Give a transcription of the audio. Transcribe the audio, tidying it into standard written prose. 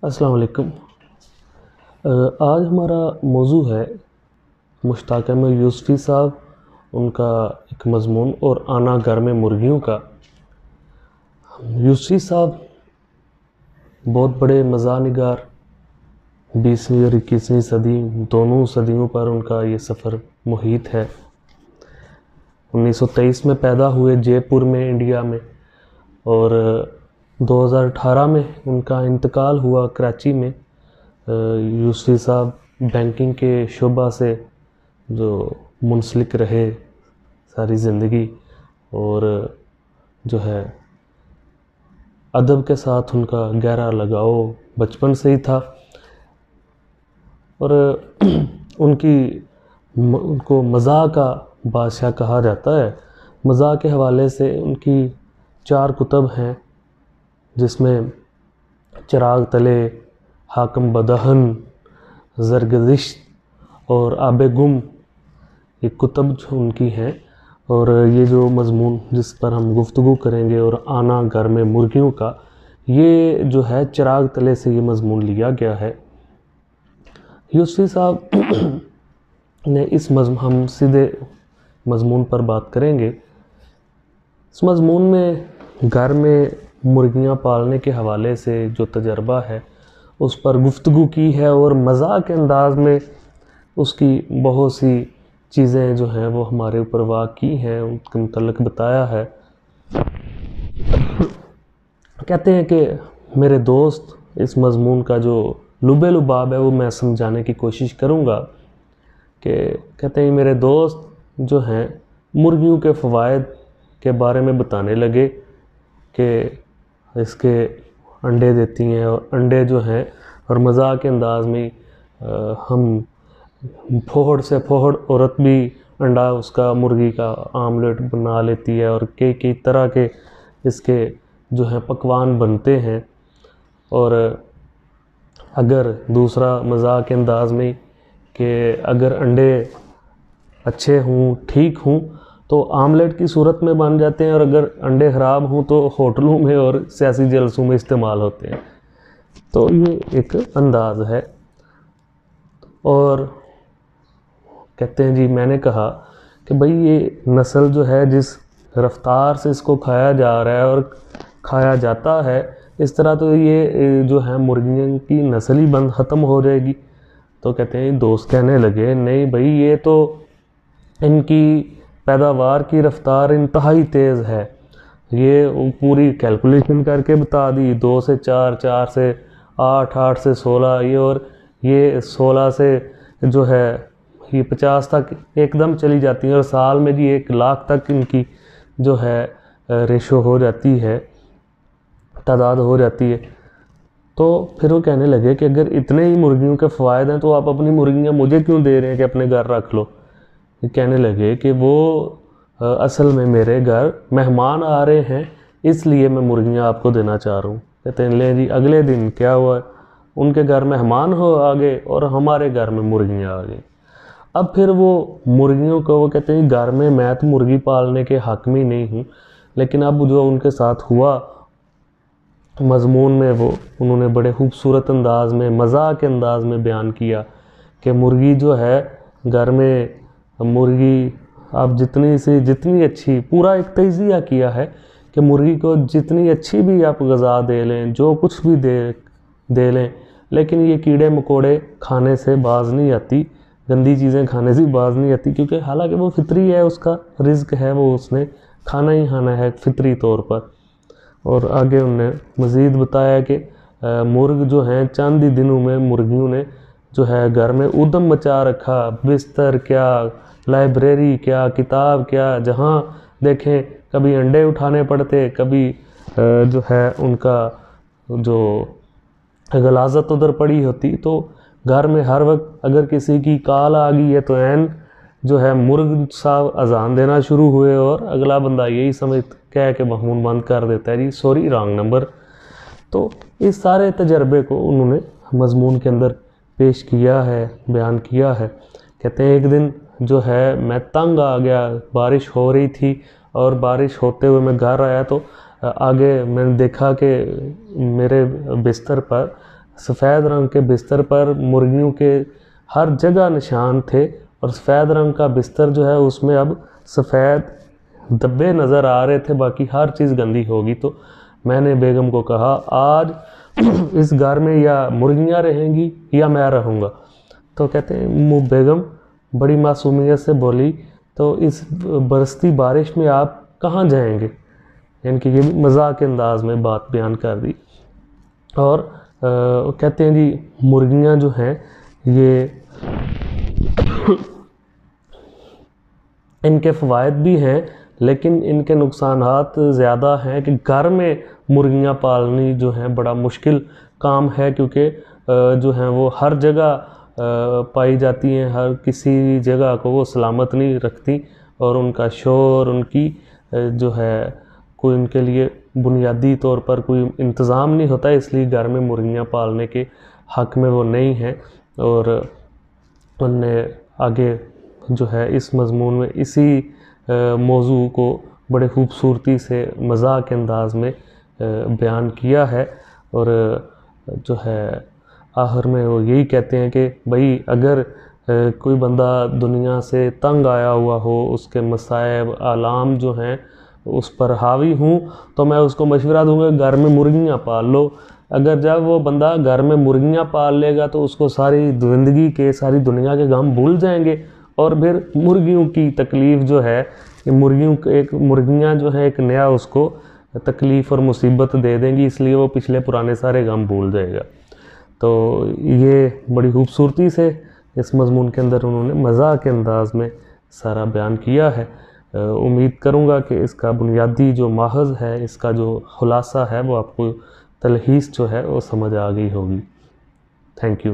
السلام علیکم۔ آج ہمارا موضوع ہے مشتاق احمد یوسفی صاحب، ان کا ایک مضمون اور آنا گھر میں مرغیوں کا۔ یوسفی صاحب بہت بڑے مزاح نگار، 20ویں اور 21ویں صدی دونوں صدیوں پر ان کا یہ سفر محیط ہے۔ 1923 میں پیدا ہوئے جے پور میں انڈیا میں، اور 2018 میں ان کا انتقال ہوا کراچی میں۔ یوسفی صاحب بینکنگ کے شعبہ سے جو منسلک رہے ساری زندگی، اور جو ہے ادب کے ساتھ ان کا گہرا لگاؤ بچپن سے ہی تھا، اور ان کو مزاح کا بادشاہ کہا جاتا ہے۔ مزاح کے حوالے سے ان کی 4 کتب ہیں، جس میں چراغ تلے، حاکم بدہن، زرگزشت اور آب گم، یہ کتب جو ان کی ہیں۔ اور یہ جو مضمون جس پر ہم گفتگو کریں گے، اور آنا گھر میں مرغیوں کا، یہ جو ہے چراغ تلے سے یہ مضمون لیا گیا ہے۔ یوسفی صاحب نے ہم سیدھے مضمون پر بات کریں گے۔ اس مضمون میں گھر میں مرغیاں پالنے کے حوالے سے جو تجربہ ہے اس پر گفتگو کی ہے، اور مزاح کے انداز میں اس کی بہت سی چیزیں جو ہیں وہ ہمارے اوپر واقع کی ہیں، ان کے متعلق بتایا ہے۔ کہتے ہیں کہ میرے دوست، اس مضمون کا جو لب لباب ہے وہ میں سمجھانے کی کوشش کروں گا، کہ کہتے ہیں میرے دوست جو ہیں مرغیوں کے فوائد کے بارے میں بتانے لگے کہ اس کے انڈے دیتی ہیں، اور انڈے جو ہیں، اور مزاح کے انداز میں ہم پھوڑ سے پھوڑ عورت بھی انڈا اس کا مرغی کا آملیٹ بنا لیتی ہے، اور کئی طرح کے اس کے جو ہیں پکوان بنتے ہیں۔ اور اگر دوسرا مزاح کے انداز میں کہ اگر انڈے اچھے ہوں، ٹھیک ہوں، تو آملیٹ کی صورت میں بن جاتے ہیں، اور اگر انڈے خراب ہوں تو ہوٹلوں میں اور سیاسی جلسوں میں استعمال ہوتے ہیں۔ تو یہ ایک انداز ہے۔ اور کہتے ہیں جی، میں نے کہا کہ بھئی یہ نسل جو ہے جس رفتار سے اس کو کھایا جا رہا ہے اور کھایا جاتا ہے، اس طرح تو یہ جو ہے مرغیوں کی نسل ہی ختم ہو جائے گی۔ تو کہتے ہیں دوست کہنے لگے نہیں بھئی، یہ تو ان کی پیداوار کی رفتار انتہائی تیز ہے، یہ پوری کیلکولیشن کر کے بتا دی، 2 سے 4، 4 سے 8، 8 سے 16، یہ 16 سے جو ہے یہ 50 تک ایک دم چلی جاتی ہیں، اور سال میں جی 1 لاکھ تک ان کی جو ہے ریشو ہو جاتی ہے، تعداد ہو جاتی ہے۔ تو پھر وہ کہنے لگے کہ اگر اتنے ہی مرغیوں کے فوائد ہیں تو آپ اپنی مرغیاں مجھے کیوں دے رہے ہیں کہ اپنے گھر رکھ لو؟ کہنے لگے کہ وہ اصل میں میرے گھر مہمان آ رہے ہیں، اس لیے میں مرغیاں آپ کو دینا چاہ رہا ہوں۔ کہتے ہیں لیں جی، اگلے دن کیا ہوا، ان کے گھر مہمان آ گئے اور ہمارے گھر میں مرغیاں آ گئیں۔ اب پھر وہ مرغیوں کو وہ کہتے ہیں گھر میں تو مرغی پالنے کے حق میں نہیں ہوں، لیکن اب جو ان کے ساتھ ہوا مضمون میں، وہ انہوں نے بڑے خوبصورت انداز میں، مزاح کے انداز میں بیان کیا کہ مرغی جو ہے گھر میں، مرغی آپ جتنی اچھی، پورا ایک تجزیہ کیا ہے کہ مرغی کو جتنی اچھی بھی آپ غذا دے لیں، جو کچھ بھی دے لیں، لیکن یہ کیڑے مکوڑے کھانے سے باز نہیں آتی، گندی چیزیں کھانے سے باز نہیں آتی، کیونکہ حالانکہ وہ فطری ہے، اس کا رزق ہے، وہ اس نے کھانا ہی کھانا ہے فطری طور پر۔ اور آگے انہوں نے مزید بتایا کہ مرغ جو ہیں چند ہی دنوں میں مرغیوں نے جو ہے گھر میں ادھم مچا رکھا، بستر کیا، لائبریری کیا، کتاب کیا، جہاں دیکھیں کبھی انڈے اٹھانے پڑتے، کبھی جو ہے ان کا جو غلاظت ادھر پڑی ہوتی۔ تو گھر میں ہر وقت اگر کسی کی کال آ گئی ہے تو جو ہے مرغ صاحب اذان دینا شروع ہوئے، اور اگلا بندہ یہی کہہ کے فون بند کر دیتا ہے، جی سوری رانگ نمبر۔ تو اس سارے تجربے کو انہوں نے مضمون کے اندر پیش کیا ہے، بیان کیا ہے۔ کہتے ہیں ایک دن جو ہے میں تنگ آ گیا، بارش ہو رہی تھی، اور بارش ہوتے ہوئے میں گھر آیا تو آگے میں نے دیکھا کہ میرے بستر پر سفید رنگ کے بستر پر مرغیوں کے ہر جگہ نشان تھے، اور سفید رنگ کا بستر جو ہے اس میں اب سفید دبے نظر آ رہے تھے، باقی ہر چیز گندی ہوگی۔ تو میں نے بیگم کو کہا آج اس گھر میں یا مرغیاں رہیں گی یا میں رہوں گا۔ تو کہتے ہیں بیگم بڑی معصومیت سے بولی تو اس برستی بارش میں آپ کہاں جائیں گے؟ یعنی کہ یہ بھی مذاق کے انداز میں بات بیان کر دی۔ اور کہتے ہیں جی مرغیاں جو ہیں یہ ان کے فوائد بھی ہیں، لیکن ان کے نقصانات زیادہ ہیں کہ گھر میں مرغیاں پالنی جو ہیں بڑا مشکل کام ہے، کیونکہ جو ہیں وہ ہر جگہ پائی جاتی ہیں، ہر کسی جگہ کو وہ سلامت نہیں رکھتی، اور ان کا شور، ان کی جو ہے کوئی ان کے لیے بنیادی طور پر کوئی انتظام نہیں ہوتا، اس لیے گھر میں مرغیاں پالنے کے حق میں وہ نہیں ہیں۔ اور ان نے آگے جو ہے اس مضمون میں اسی موضوع کو بڑے خوبصورتی سے مزاح کے انداز میں بیان کیا ہے، اور جو ہے آخر میں وہ یہی کہتے ہیں کہ بھائی اگر کوئی بندہ دنیا سے تنگ آیا ہوا ہو، اس کے مصائب آلام جو ہیں اس پر حاوی ہوں، تو میں اس کو مشورہ دوں گا گھر میں مرغیاں پال لو۔ اگر جب وہ بندہ گھر میں مرغیاں پال لے گا تو اس کو ساری زندگی کے، ساری دنیا کے غم بھول جائیں گے، اور پھر مرغیوں کی تکلیف جو ہے، مرغیاں جو ہے ایک نیا اس کو تکلیف اور مصیبت دے دیں گی، اس لیے وہ پچھلے پرانے سارے غم بھول جائے گا۔ تو یہ بڑی خوبصورتی سے اس مضمون کے اندر انہوں نے مزاح کے انداز میں سارا بیان کیا ہے۔ امید کروں گا کہ اس کا بنیادی جو ماخذ ہے، اس کا جو خلاصہ ہے، وہ آپ کو تلخیص جو ہے وہ سمجھ آ گئی ہوگی۔ Thank you.